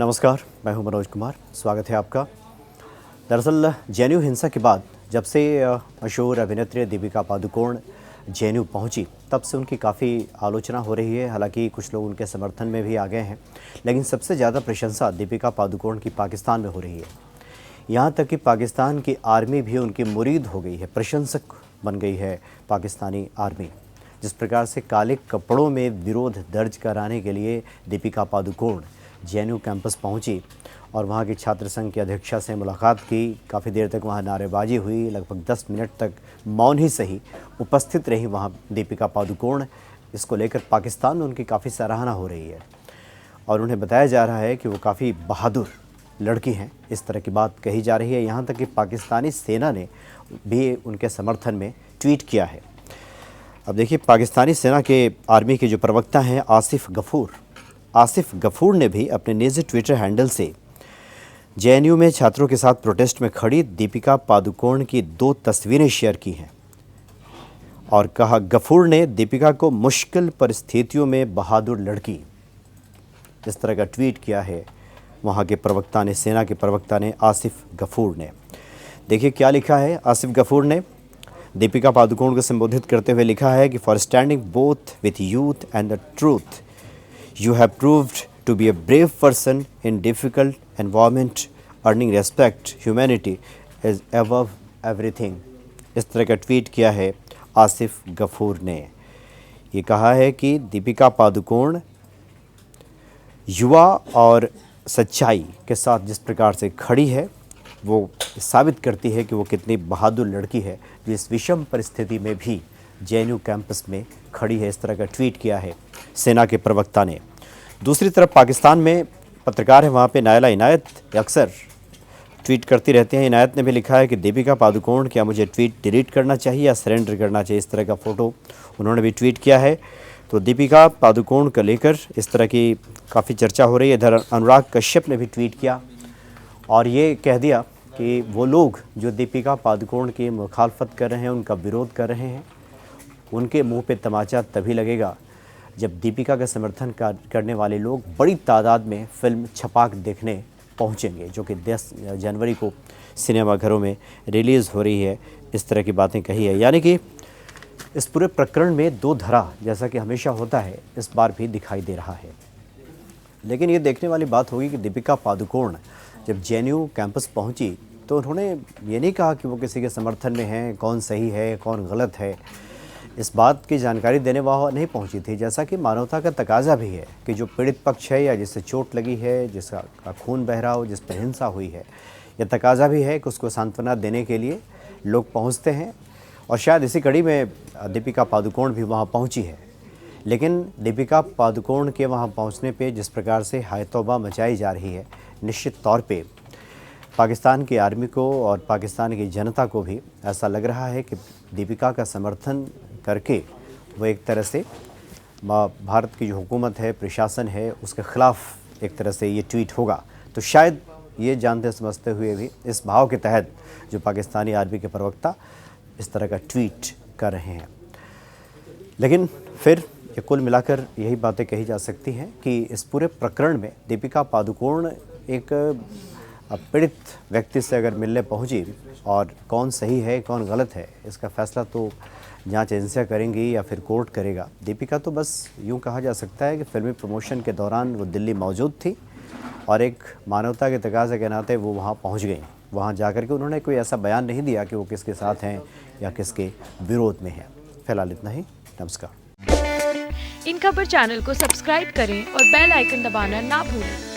नमस्कार, मैं हूं मनोज कुमार। स्वागत है आपका। दरअसल जेएनयू हिंसा के बाद जब से मशहूर अभिनेत्री दीपिका पादुकोण जेएनयू पहुंची, तब से उनकी काफ़ी आलोचना हो रही है। हालांकि कुछ लोग उनके समर्थन में भी आ गए हैं, लेकिन सबसे ज़्यादा प्रशंसा दीपिका पादुकोण की पाकिस्तान में हो रही है। यहाँ तक कि पाकिस्तान की आर्मी भी उनकी मुरीद हो गई है, प्रशंसक बन गई है पाकिस्तानी आर्मी। जिस प्रकार से काले कपड़ों में विरोध दर्ज कराने के लिए दीपिका पादुकोण जेएनयू कैंपस पहुंची और वहां की छात्र संघ की अध्यक्षा से मुलाकात की। काफ़ी देर तक वहां नारेबाजी हुई, लगभग 10 मिनट तक मौन ही सही उपस्थित रही वहां दीपिका पादुकोण। इसको लेकर पाकिस्तान में उनकी काफ़ी सराहना हो रही है और उन्हें बताया जा रहा है कि वो काफ़ी बहादुर लड़की हैं, इस तरह की बात कही जा रही है। यहाँ तक कि पाकिस्तानी सेना ने भी उनके समर्थन में ट्वीट किया है। अब देखिए, पाकिस्तानी सेना के आर्मी के जो प्रवक्ता हैं आसिफ गफूर ने भी अपने निजी ट्विटर हैंडल से जेएनयू में छात्रों के साथ प्रोटेस्ट में खड़ी दीपिका पादुकोण की 2 तस्वीरें शेयर की हैं और कहा, गफूर ने दीपिका को मुश्किल परिस्थितियों में बहादुर लड़की, इस तरह का ट्वीट किया है वहां के प्रवक्ता ने, सेना के प्रवक्ता ने, आसिफ गफूर ने। देखिए क्या लिखा है आसिफ गफूर ने। दीपिका पादुकोण को संबोधित करते हुए लिखा है कि for standing both with youth and the truth, you have proved to be a brave person in difficult environment, earning respect, humanity is above everything। इस तरह का ट्वीट किया है आसिफ गफूर ने। ये कहा है कि दीपिका पादुकोण युवा और सच्चाई के साथ जिस प्रकार से खड़ी है, वो साबित करती है कि वो कितनी बहादुर लड़की है, जो इस विषम परिस्थिति में भी जेएनयू कैंपस में खड़ी है। इस तरह का ट्वीट किया है सेना के प्रवक्ता ने। दूसरी तरफ पाकिस्तान में पत्रकार है वहाँ पे नायला इनायत अक्सर ट्वीट करती रहती हैं। इनायत ने भी लिखा है कि दीपिका पादुकोण, क्या मुझे ट्वीट डिलीट करना चाहिए या सरेंडर करना चाहिए, इस तरह का फ़ोटो उन्होंने भी ट्वीट किया है। तो दीपिका पादुकोण को लेकर इस तरह की काफ़ी चर्चा हो रही है। इधर अनुराग कश्यप ने भी ट्वीट किया और ये कह दिया कि वो लोग जो दीपिका पादुकोण की मुखालफत कर रहे हैं, उनका विरोध कर रहे हैं, उनके मुंह पे तमाचा तभी लगेगा जब दीपिका का समर्थन करने वाले लोग बड़ी तादाद में फिल्म छपाक देखने पहुंचेंगे, जो कि 10 जनवरी को सिनेमाघरों में रिलीज़ हो रही है। इस तरह की बातें कही है। यानी कि इस पूरे प्रकरण में 2 धड़ा, जैसा कि हमेशा होता है, इस बार भी दिखाई दे रहा है। लेकिन ये देखने वाली बात होगी कि दीपिका पादुकोण जब जेएनयू कैंपस पहुंची तो उन्होंने ये नहीं कहा कि वो किसी के समर्थन में हैं, कौन सही है कौन गलत है, इस बात की जानकारी देने वहाँ नहीं पहुंची थी। जैसा कि मानवता का तकाजा भी है कि जो पीड़ित पक्ष है या जिससे चोट लगी है, जिसका खून बह रहा हो, जिस पर हिंसा हुई है, यह तकाजा भी है कि उसको सांत्वना देने के लिए लोग पहुंचते हैं। और शायद इसी कड़ी में दीपिका पादुकोण भी वहाँ पहुँची है। लेकिन दीपिका पादुकोण के वहाँ पहुँचने पर जिस प्रकार से हाय तौबा मचाई जा रही है, निश्चित तौर पर पाकिस्तान की आर्मी को और पाकिस्तान की जनता को भी ऐसा लग रहा है कि दीपिका का समर्थन करके वो एक तरह से भारत की जो हुकूमत है, प्रशासन है, उसके ख़िलाफ़ एक तरह से ये ट्वीट होगा। तो शायद ये जानते समझते हुए भी इस भाव के तहत जो पाकिस्तानी आर्मी के प्रवक्ता इस तरह का ट्वीट कर रहे हैं। लेकिन फिर ये कुल मिलाकर यही बातें कही जा सकती हैं कि इस पूरे प्रकरण में दीपिका पादुकोण एक पीड़ित व्यक्ति से अगर मिलने पहुंची और कौन सही है कौन गलत है, इसका फ़ैसला तो जांच एजेंसियां करेंगी या फिर कोर्ट करेगा। दीपिका तो बस यूं कहा जा सकता है कि फिल्मी प्रमोशन के दौरान वो दिल्ली मौजूद थी और एक मानवता के तकाज़े के नाते वो वहां पहुंच गई। वहां जाकर के उन्होंने कोई ऐसा बयान नहीं दिया कि वो किसके साथ हैं या किसके विरोध में हैं। फिलहाल इतना ही। नमस्कार। इन खबर चैनल को सब्सक्राइब करें और बेल आइकन दबाना ना भूलें।